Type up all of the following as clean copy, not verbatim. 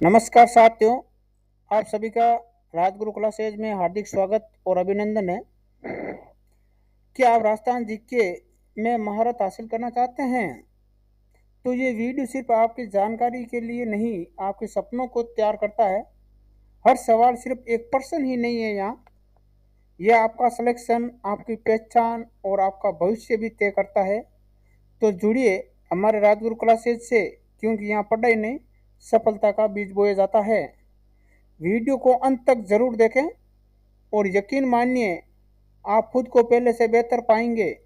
नमस्कार साथियों, आप सभी का राजगुरु क्लासेज में हार्दिक स्वागत और अभिनंदन है। क्या आप राजस्थान जीके में महारत हासिल करना चाहते हैं? तो ये वीडियो सिर्फ आपकी जानकारी के लिए नहीं, आपके सपनों को तैयार करता है। हर सवाल सिर्फ एक पर्सन ही नहीं है यहाँ, यह आपका सिलेक्शन, आपकी पहचान और आपका भविष्य भी तय करता है। तो जुड़िए हमारे राजगुरु क्लासेज से, क्योंकि यहाँ पढ़ाई नहीं, सफलता का बीज बोया जाता है। वीडियो को अंत तक जरूर देखें और यकीन मानिए आप खुद को पहले से बेहतर पाएंगे।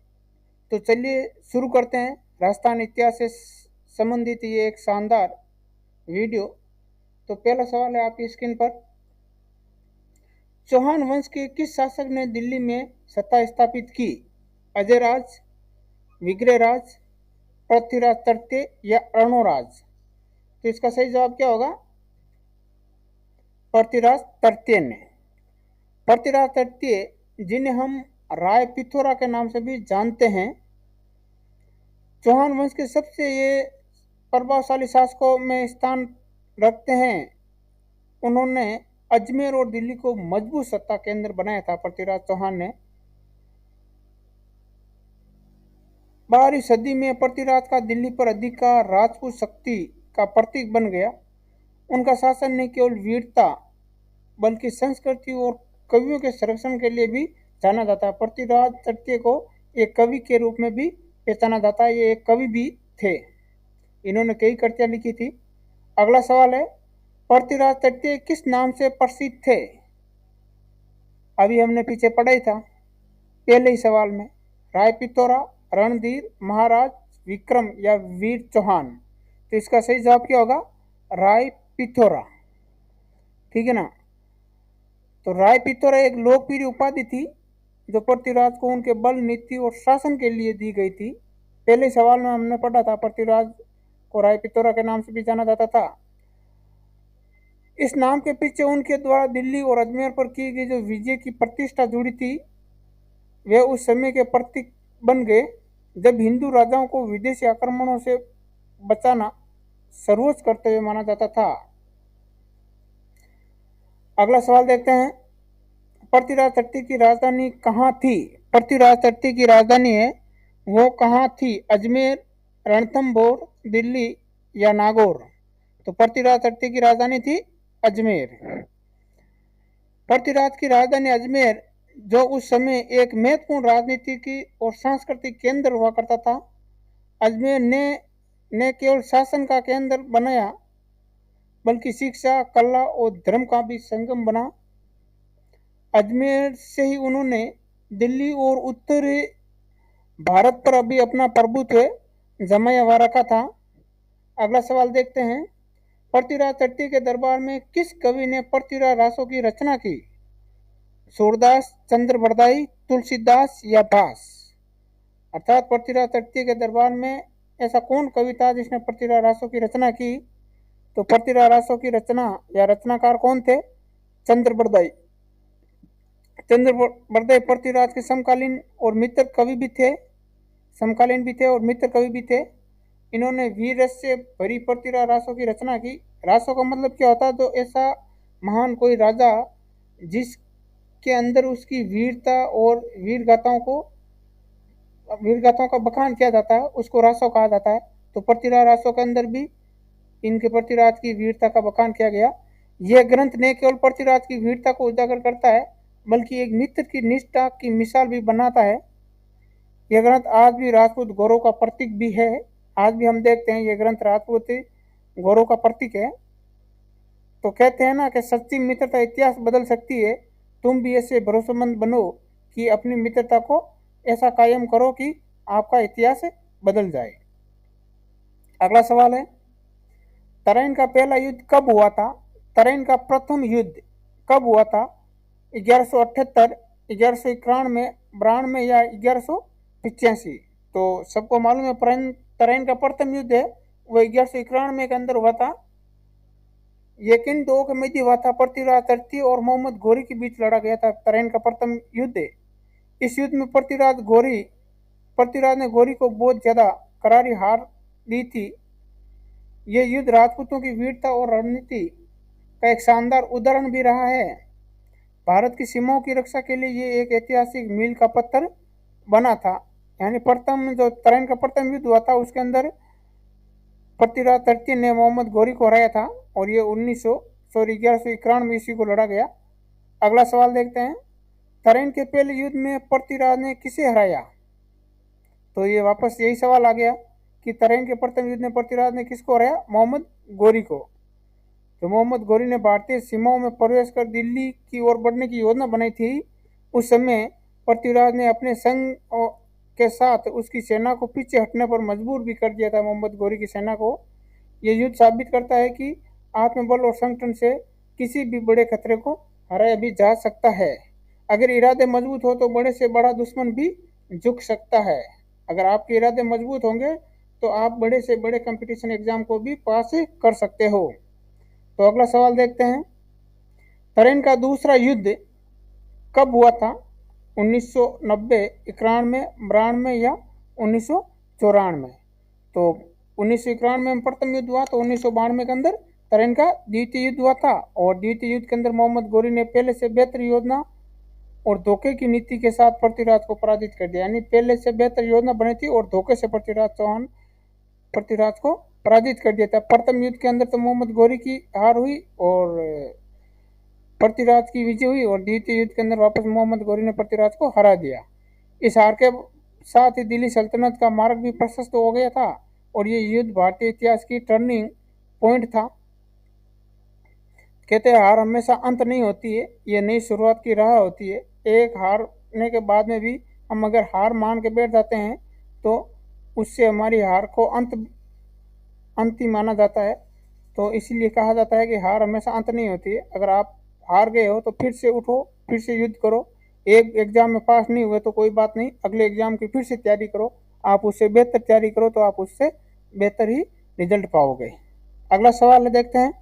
तो चलिए शुरू करते हैं राजस्थान इतिहास से संबंधित ये एक शानदार वीडियो। तो पहला सवाल है आपकी स्क्रीन पर। चौहान वंश के किस शासक ने दिल्ली में सत्ता स्थापित की? अजयराज, विग्रहराज, पृथ्वीराज तृतीय या अर्णोराज? तो इसका सही जवाब क्या होगा? पृथ्वीराज तृतीय ने। पृथ्वीराज तृतीय, जिन्हें हम राय पिथौरा के नाम से भी जानते हैं, चौहान वंश के सबसे ये प्रभावशाली शासकों में स्थान रखते हैं। उन्होंने अजमेर और दिल्ली को मजबूत सत्ता केंद्र बनाया था। पृथ्वीराज चौहान ने 12वीं सदी में पृथ्वीराज का दिल्ली पर अधिकार राजपूत शक्ति का प्रतीक बन गया। उनका शासन न केवल वीरता बल्कि संस्कृति और कवियों के संरक्षण के लिए भी जाना जाता है। पृथ्वीराज तृतीय को एक कवि के रूप में भी पहचाना जाता है। ये एक कवि भी थे, इन्होंने कई कृतियां लिखी थी। अगला सवाल है, पृथ्वीराज तृतीय किस नाम से प्रसिद्ध थे? अभी हमने पीछे पढ़ा ही था पहले ही सवाल में। राय पिथौरा, रणधीर, महाराज विक्रम या वीर चौहान? तो इसका सही जवाब क्या होगा? राय पिथौरा। ठीक है ना। तो राय पिथौरा एक लोकप्रिय उपाधि थी जो पृथ्वीराज को उनके बल, नीति और शासन के लिए दी गई थी। पहले सवाल में हमने पढ़ा था पृथ्वीराज को राय पिथौरा के नाम से भी जाना जाता था। इस नाम के पीछे उनके द्वारा दिल्ली और अजमेर पर की गई जो विजय की प्रतिष्ठा जुड़ी थी, वे उस समय के प्रतीक बन गए जब हिंदू राजाओं को विदेशी आक्रमणों से बचाना सर्वोच्च कर्तव्य माना जाता था। अगला सवाल देखते हैं, पृथ्वीराज तृतीय की राजधानी कहाँ थी? पृथ्वीराज तृतीय की राजधानी है वो कहाँ थी? अजमेर, रणथंभौर, दिल्ली या नागौर? तो पृथ्वीराज तृतीय की राजधानी थी अजमेर। पृथ्वीराज की राजधानी अजमेर, जो उस समय एक महत्वपूर्ण राजनीतिक और सांस्कृतिक केंद्र हुआ करता था। अजमेर ने न केवल शासन का केंद्र बनाया बल्कि शिक्षा, कला और धर्म का भी संगम बना। अजमेर से ही उन्होंने दिल्ली और उत्तरी भारत पर अभी अपना प्रभुत्व जमाया हुआ रखा था। अगला सवाल देखते हैं, पृथ्वीराज तृतीय के दरबार में किस कवि ने पृथ्वीराज रासों की रचना की? सूरदास, चंद्रबरदाई, तुलसीदास या भास? अर्थात पृथ्वीराज तृतीय के दरबार में ऐसा कौन कवि था जिसने पृथ्वीराज रासों की रचना की? तो पृथ्वीराज रासों की रचना या रचनाकार कौन थे? चंद्रबरदाई। चंद्रबरदाई पृथ्वीराज के समकालीन और मित्र कवि भी थे, समकालीन भी थे और मित्र कवि भी थे। इन्होंने वीर रस से भरी पृथ्वीराज रासों की रचना की। रासों का मतलब क्या होता है? तो ऐसा महान कोई राजा जिसके अंदर उसकी वीरता और वीर गाथाओं का बखान किया जाता है, उसको रासों कहा जाता है। तो पृथ्वीराज रासों के अंदर भी इनके पृथ्वीराज की वीरता का बखान किया गया। यह ग्रंथ न केवल पृथ्वीराज की वीरता को उजागर करता है बल्कि एक मित्र की निष्ठा की मिसाल भी बनाता है। यह ग्रंथ आज भी राजपूत गौरव का प्रतीक भी है। आज भी हम देखते हैं यह ग्रंथ राजपूत गौरव का प्रतीक है। तो कहते हैं ना कि सच्ची मित्रता इतिहास बदल सकती है। तुम भी ऐसे भरोसेमंद बनो कि अपनी मित्रता को ऐसा कायम करो कि आपका इतिहास बदल जाए। अगला सवाल है, तराइन का पहला युद्ध कब हुआ था? तराइन का प्रथम युद्ध कब हुआ था? 1178, 1191, 92 या 1185? तो सबको मालूम है तराइन का प्रथम युद्ध है वो 1191 के अंदर हुआ था। ये किन दो के मध्य हुआ था? पृथ्वीराज तृतीय और मोहम्मद घोरी के बीच लड़ा गया था तराइन का प्रथम युद्ध है। इस युद्ध में पृथ्वीराज ने घोरी को बहुत ज्यादा करारी हार दी थी। यह युद्ध राजपूतों की वीरता और रणनीति का एक शानदार उदाहरण भी रहा है। भारत की सीमाओं की रक्षा के लिए ये एक ऐतिहासिक मील का पत्थर बना था। यानी प्रथम जो तराइन का प्रथम युद्ध हुआ था उसके अंदर पृथ्वीराज तृतीय ने मोहम्मद घोरी को हराया था और ये 1191 ईस्वी को लड़ा गया। अगला सवाल देखते हैं, तराइन के पहले युद्ध में पृथ्वीराज ने किसे हराया? तो ये वापस यही सवाल आ गया कि तराइन के प्रथम युद्ध में पृथ्वीराज ने किसको हराया? मोहम्मद घोरी को। तो मोहम्मद घोरी ने भारतीय सीमाओं में प्रवेश कर दिल्ली की ओर बढ़ने की योजना बनाई थी। उस समय पृथ्वीराज ने अपने संग के साथ उसकी सेना को पीछे हटने पर मजबूर भी कर दिया था मोहम्मद घोरी की सेना को। यह युद्ध साबित करता है कि आत्मबल और संगठन से किसी भी बड़े खतरे को हराया भी जा सकता है। अगर इरादे मजबूत हो तो बड़े से बड़ा दुश्मन भी झुक सकता है। अगर आपके इरादे मजबूत होंगे तो आप बड़े से बड़े कंपटीशन एग्जाम को भी पास कर सकते हो। तो अगला सवाल देखते हैं, तराइन का दूसरा युद्ध कब हुआ था? 1990, 91, 92 या 1994? तो 1991 में प्रथम युद्ध हुआ, तो 1992 के अंदर तराइन का द्वितीय युद्ध हुआ था। और द्वितीय युद्ध के अंदर मोहम्मद घोरी ने पहले से बेहतर योजना और धोखे की नीति के साथ पृथ्वीराज को पराजित कर दिया। यानी पहले से बेहतर योजना बनी थी और धोखे से पृथ्वीराज को पराजित कर दिया था। प्रथम युद्ध के अंदर तो मोहम्मद घोरी की हार हुई और पृथ्वीराज की विजय हुई, और द्वितीय युद्ध के अंदर वापस मोहम्मद घोरी ने पृथ्वीराज को हरा दिया। इस हार के साथ ही दिल्ली सल्तनत का मार्ग भी प्रशस्त हो गया था और ये युद्ध भारतीय इतिहास की टर्निंग पॉइंट था। कहते हैं हार हमेशा अंत नहीं होती है, ये नई शुरुआत की राह होती है। एक हारने के बाद में भी हम अगर हार मान के बैठ जाते हैं तो उससे हमारी हार को अंत ही माना जाता है। तो इसीलिए कहा जाता है कि हार हमेशा अंत नहीं होती है। अगर आप हार गए हो तो फिर से उठो, फिर से युद्ध करो। एक एग्जाम में पास नहीं हुए तो कोई बात नहीं, अगले एग्जाम की फिर से तैयारी करो। आप उससे बेहतर तैयारी करो तो आप उससे बेहतर ही रिजल्ट पाओगे। अगला सवाल देखते हैं,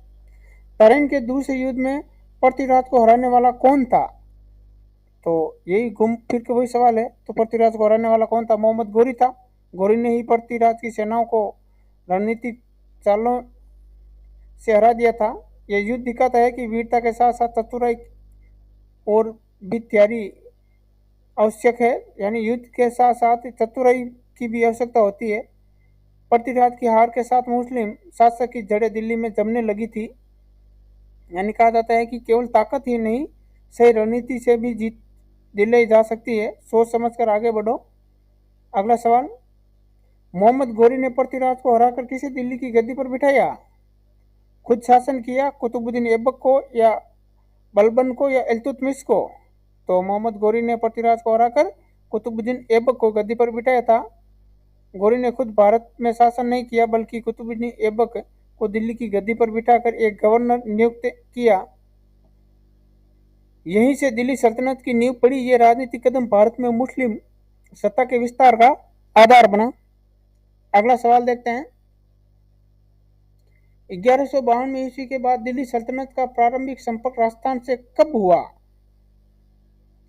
तराइन के दूसरे युद्ध में पृथ्वीराज को हराने वाला कौन था? तो यही घूम फिर के वही सवाल है। तो पृथ्वीराज को हराने वाला कौन था? मोहम्मद घोरी था। घोरी ने ही पृथ्वीराज की सेनाओं को रणनीतिक चालों से हरा दिया था। यह युद्ध दिखाता है कि वीरता के साथ साथ चतुराई और भी तैयारी आवश्यक है। यानी युद्ध के साथ साथ चतुराई की भी आवश्यकता होती है। पृथ्वीराज की हार के साथ मुस्लिम शासक की जड़ें दिल्ली में जमने लगी थी। यानी कहा जाता है कि केवल ताकत ही नहीं, सही रणनीति से भी जीत दिलाई जा सकती है। सोच समझकर आगे बढ़ो। अगला सवाल, मोहम्मद घोरी ने पृथ्वीराज को हराकर किसे दिल्ली की गद्दी पर बिठाया? खुद शासन किया, कुतुबुद्दीन ऐबक को, या बलबन को, या इल्तुतमिश को? तो मोहम्मद घोरी ने पृथ्वीराज को हराकर कुतुबुद्दीन ऐबक को गद्दी पर बिठाया था। घोरी ने खुद भारत में शासन नहीं किया बल्कि कुतुबुद्दीन ऐबक को दिल्ली की गद्दी पर बिठाकर एक गवर्नर नियुक्त किया। यहीं से दिल्ली सल्तनत की नींव पड़ी। ये राजनीतिक कदम भारत में मुस्लिम सत्ता के विस्तार का आधार बना। अगला सवाल देखते हैं, 1192 ईस्वी के बाद दिल्ली सल्तनत का प्रारंभिक संपर्क राजस्थान से कब हुआ?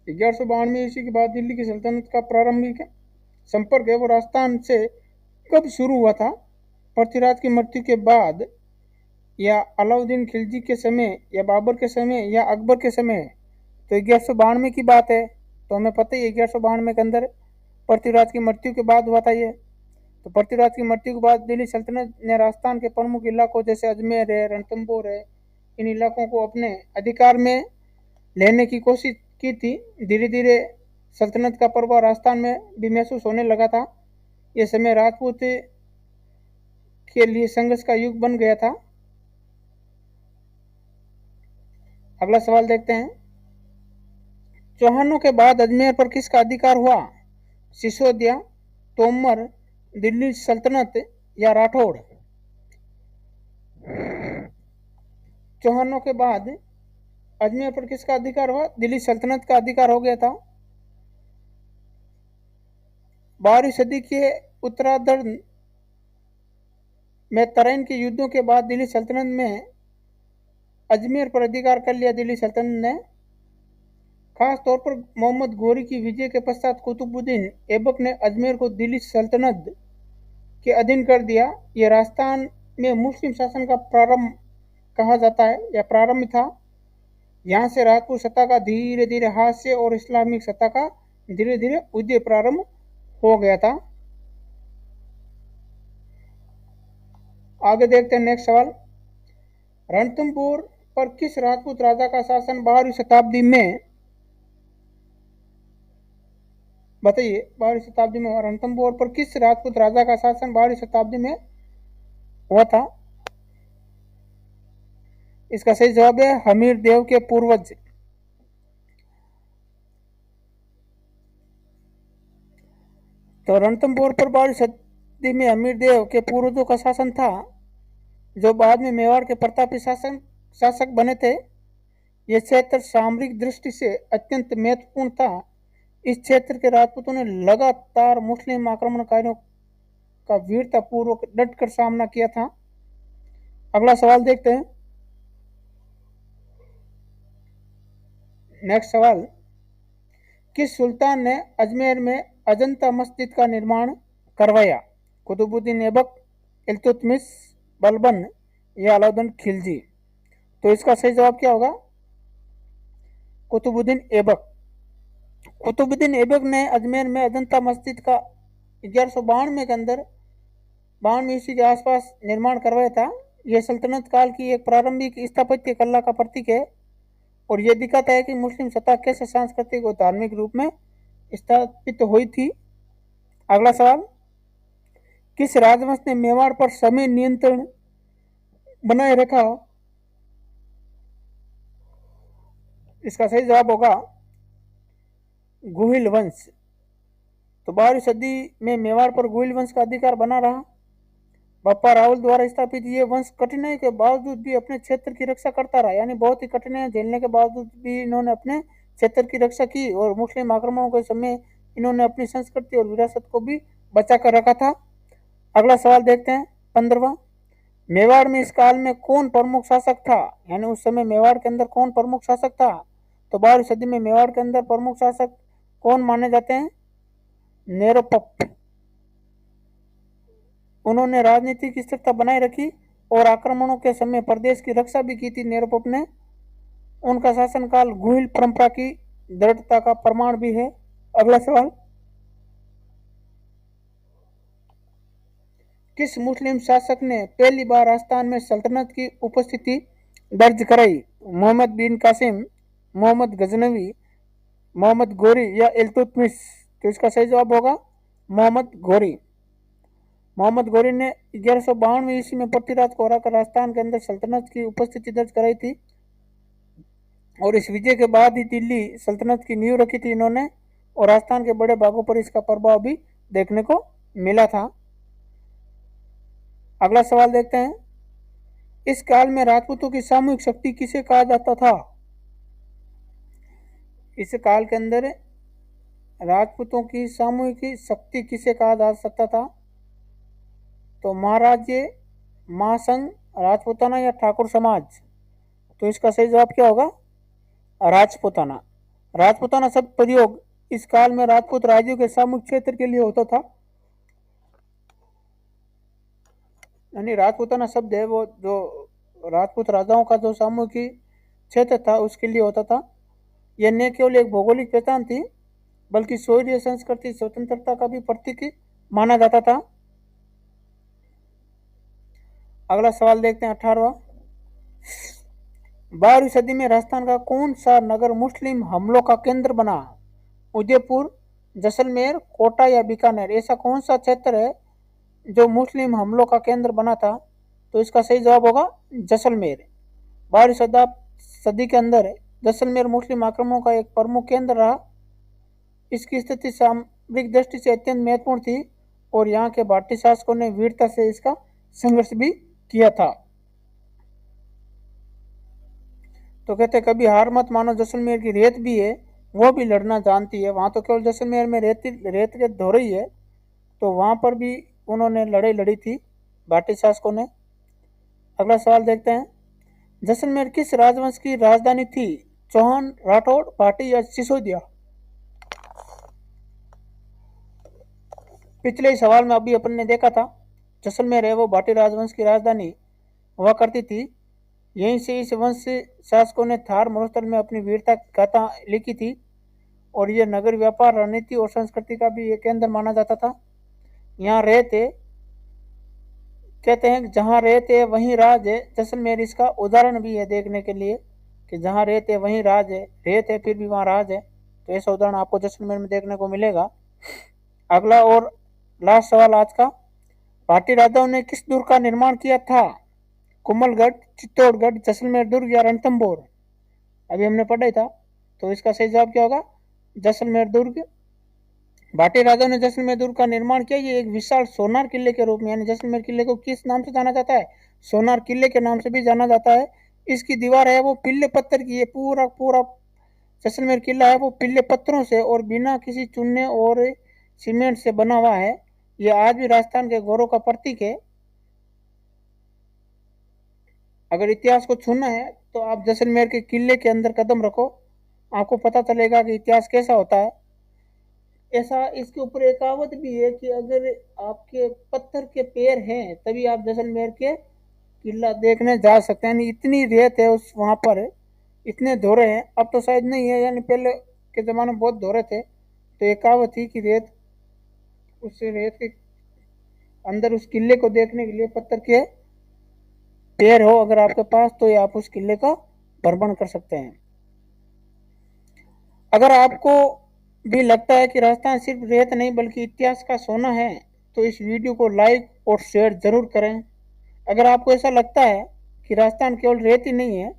1192 ईस्वी के बाद दिल्ली की सल्तनत का प्रारंभिक संपर्क है वो राजस्थान से कब शुरू हुआ था? पृथ्वीराज की मृत्यु के बाद, या अलाउद्दीन खिलजी के समय, या बाबर के समय, या अकबर के समय? तो 1192 की बात है। तो हमें पता ही है 1192 के अंदर पृथ्वीराज की मृत्यु के बाद हुआ था ये। तो पृथ्वीराज की मृत्यु के बाद दिल्ली सल्तनत ने राजस्थान के प्रमुख इलाकों जैसे अजमेर है, रणथंभौर है, इन इलाकों को अपने अधिकार में लेने की कोशिश की थी। धीरे धीरे सल्तनत का प्रभाव राजस्थान में भी महसूस होने लगा था। यह समय राजपूत के लिए संघर्ष का युग बन गया था। अगला सवाल देखते हैं, चौहानों के बाद अजमेर पर किसका अधिकार हुआ? सिसोदिया, तोमर, दिल्ली सल्तनत, या राठौड़? चौहानों के बाद अजमेर पर किसका अधिकार हुआ? दिल्ली सल्तनत का अधिकार हो गया था। 12वीं सदी के उत्तरार्ध में तराइन के युद्धों के बाद दिल्ली सल्तनत में अजमेर पर अधिकार कर लिया। दिल्ली सल्तनत ने खास तौर पर मोहम्मद घोरी की विजय के पश्चात कुतुबुद्दीन ऐबक ने अजमेर को दिल्ली सल्तनत के अधीन कर दिया। यह राजस्थान में मुस्लिम शासन का प्रारंभ कहा जाता है या प्रारंभ था। यहाँ से राजपूत सत्ता का धीरे धीरे हास्य और इस्लामिक सत्ता का धीरे धीरे उदय प्रारंभ हो गया था। आगे देखते हैं नेक्स्ट सवाल। रणथंभौर पर किस राजपूत राजा का शासन 12वीं शताब्दी में, बताइए 12वीं शताब्दी में रणथंभौर पर किस राजपूत राजा का शासन 12वीं शताब्दी में हुआ था? इसका सही जवाब है हमीर देव के पूर्वज। तो रणथंभौर पर 12वीं शताब्दी में हमीर देव के पूर्वजों का शासन था, जो बाद में मेवाड़ के प्रतापी शासक बने थे। यह क्षेत्र सामरिक दृष्टि से अत्यंत महत्वपूर्ण था। इस क्षेत्र के राजपूतों ने लगातार मुस्लिम आक्रमणकारियों का वीरतापूर्वक डटकर सामना किया था। अगला सवाल देखते हैं। नेक्स्ट सवाल। किस सुल्तान ने अजमेर में अजंता मस्जिद का निर्माण करवाया? कुतुबुद्दीन ऐबक, इल्तुतमिश, बलबन या अलाउद्दीन खिलजी? तो इसका सही जवाब क्या होगा? कुतुबुद्दीन ऐबक। कुतुबुद्दीन ऐबक ने अजमेर में अजंता मस्जिद का 1192 के अंदर 92 ईस्वी के आसपास निर्माण करवाया था। यह सल्तनत काल की एक प्रारंभिक स्थापत्य कला का प्रतीक है और यह दिखाता है कि मुस्लिम सत्ता कैसे सांस्कृतिक और धार्मिक रूप में स्थापित हुई थी। अगला सवाल। किस राजवंश ने मेवाड़ पर समय नियंत्रण बनाए रखा? इसका सही जवाब होगा गुहिल वंश। तो 12वीं सदी में मेवाड़ पर गुहिल वंश का अधिकार बना रहा। बप्पा राहुल द्वारा स्थापित ये वंश कठिनाई के बावजूद भी अपने क्षेत्र की रक्षा करता रहा, यानी बहुत ही कठिनाई झेलने के बावजूद भी इन्होंने अपने क्षेत्र की रक्षा की और मुस्लिम आक्रमणों के समय इन्होंने अपनी संस्कृति और विरासत को भी बचा कर रखा था। अगला सवाल देखते हैं 15वां। मेवाड़ में इस काल में कौन प्रमुख शासक था? यानी उस समय मेवाड़ के अंदर कौन प्रमुख शासक था? तो 12वीं सदी में मेवाड़ के अंदर प्रमुख शासक कौन माने जाते हैं? नेरोपप। उन्होंने राजनीतिक स्थिरता बनाए रखी और आक्रमणों के समय प्रदेश की रक्षा भी की थी नेरोपप ने। उनका शासनकाल गुहिल परंपरा की दृढ़ता का प्रमाण भी है। अगला सवाल। किस मुस्लिम शासक ने पहली बार राजस्थान में सल्तनत की उपस्थिति दर्ज कराई? मोहम्मद बिन कासिम, मोहम्मद गजनवी, मोहम्मद गोरी या इल्तुतमिश? तो इसका सही जवाब होगा मोहम्मद गोरी। मोहम्मद गोरी ने 1192 ईस्वी में पृथ्वीराज को हराकर राजस्थान के अंदर सल्तनत की उपस्थिति दर्ज कराई थी और इस विजय के बाद ही दिल्ली सल्तनत की नींव रखी थी इन्होंने और राजस्थान के बड़े भागों पर इसका प्रभाव भी देखने को मिला था। अगला सवाल देखते हैं। इस काल में राजपूतों की सामूहिक शक्ति किसे कहा जाता था? इस काल के अंदर राजपूतों की सामूहिक शक्ति किसे कहा जा सकता था? तो महाराज्य, महासंघ, राजपूताना या ठाकुर समाज? तो इसका सही जवाब क्या होगा? राजपूताना। राजपूताना शब्द प्रयोग इस काल में राजपूत राज्यों के सामूहिक क्षेत्र के लिए होता था। यानी राजपूताना शब्द है वो जो राजपूत राजाओं का जो सामूहिक क्षेत्र था उसके लिए होता था। यह न केवल एक भौगोलिक पहचान थी बल्कि शौर्य, संस्कृति, स्वतंत्रता का भी प्रतीक माना जाता था। अगला सवाल देखते हैं 18वां। 12वीं सदी में राजस्थान का कौन सा नगर मुस्लिम हमलों का केंद्र बना? उदयपुर, जैसलमेर, कोटा या बीकानेर? ऐसा कौन सा क्षेत्र है जो मुस्लिम हमलों का केंद्र बना था? तो इसका सही जवाब होगा जैसलमेर। 12वीं सदी के अंदर जैसलमेर मुस्लिम आक्रमणों का एक प्रमुख केंद्र रहा। इसकी स्थिति सामरिक दृष्टि से अत्यंत महत्वपूर्ण थी और यहाँ के भारतीय शासकों ने वीरता से इसका संघर्ष भी किया था। तो कहते कभी हार मत मानो, जैसलमेर की रेत भी है वो भी लड़ना जानती है। वहाँ तो केवल जैसलमेर में रेत के धोरे ही है, तो वहाँ पर भी उन्होंने लड़ाई लड़ी थी भारतीय शासकों ने। अगला सवाल देखते हैं। जैसलमेर किस राजवंश की राजधानी थी? चौहान, राठौड़, भाटी या सिसोदिया? पिछले सवाल में अभी अपन ने देखा था जैसलमेर है वो भाटी राजवंश की राजधानी हुआ करती थी। यहीं से इस वंश शासकों ने थार मरुस्थल में अपनी वीरता की गाथा लिखी थी और यह नगर व्यापार रणनीति और संस्कृति का भी एक केंद्र माना जाता था। यहाँ रहते कहते हैं जहाँ रहते वहीं राज है। जैसलमेर इसका उदाहरण भी है देखने के लिए कि जहाँ रहते वहीं राज है, रहते फिर भी वहाँ राज है। तो ऐसा उदाहरण आपको जैसलमेर में देखने को मिलेगा। अगला और लास्ट सवाल आज का, भाटी राजाओं ने किस दुर्ग का निर्माण किया था? कुंभलगढ़, चित्तौड़गढ़, जैसलमेर दुर्ग या रणथंभौर? अभी हमने पढ़ा ही था। तो इसका सही जवाब क्या होगा? जैसलमेर दुर्ग। भाटी राजाओं ने जैसलमेर दुर्ग का निर्माण किया। ये एक विशाल सोनार किले के रूप में, यानी जैसलमेर किले को किस नाम से जाना जाता है? सोनार किले के नाम से भी जाना जाता है। इसकी दीवार है वो पिल्ले पत्थर की है। पूरा पूरा जैसलमेर किला है वो पिल्ले पत्थरों से और बिना किसी चूने और सीमेंट से बना हुआ है। यह आज भी राजस्थान के गौरव का प्रतीक है। अगर इतिहास को छूना है तो आप जैसलमेर के किले के अंदर कदम रखो, आपको पता चलेगा कि इतिहास कैसा होता है। ऐसा इसके ऊपर एक कहावत भी है कि अगर आपके पत्थर के पैर हैं तभी आप जैसलमेर के किला देखने जा सकते हैं। यानी इतनी रेत है उस वहाँ पर, इतने धोरे हैं। अब तो शायद नहीं है, यानी पहले के ज़माने में बहुत धोरे थे। तो एक कहावत थी कि रेत, उस रेत के अंदर उस किले को देखने के लिए पत्थर के पैर हो अगर आपके पास तो ये आप उस किले का भ्रमण कर सकते हैं। अगर आपको भी लगता है कि राजस्थान सिर्फ रेत नहीं बल्कि इतिहास का सोना है तो इस वीडियो को लाइक और शेयर जरूर करें। अगर आपको ऐसा लगता है कि राजस्थान केवल रेत ही नहीं है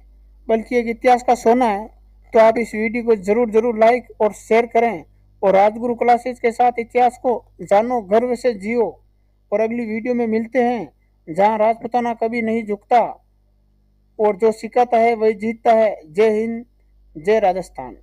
बल्कि एक इतिहास का सोना है तो आप इस वीडियो को जरूर लाइक और शेयर करें। और राजगुरु क्लासेस के साथ इतिहास को जानो, गर्व से जियो। और अगली वीडियो में मिलते हैं जहां राजपुताना कभी नहीं झुकता और जो सिखाता है वही जीतता है। जय हिंद, जय राजस्थान।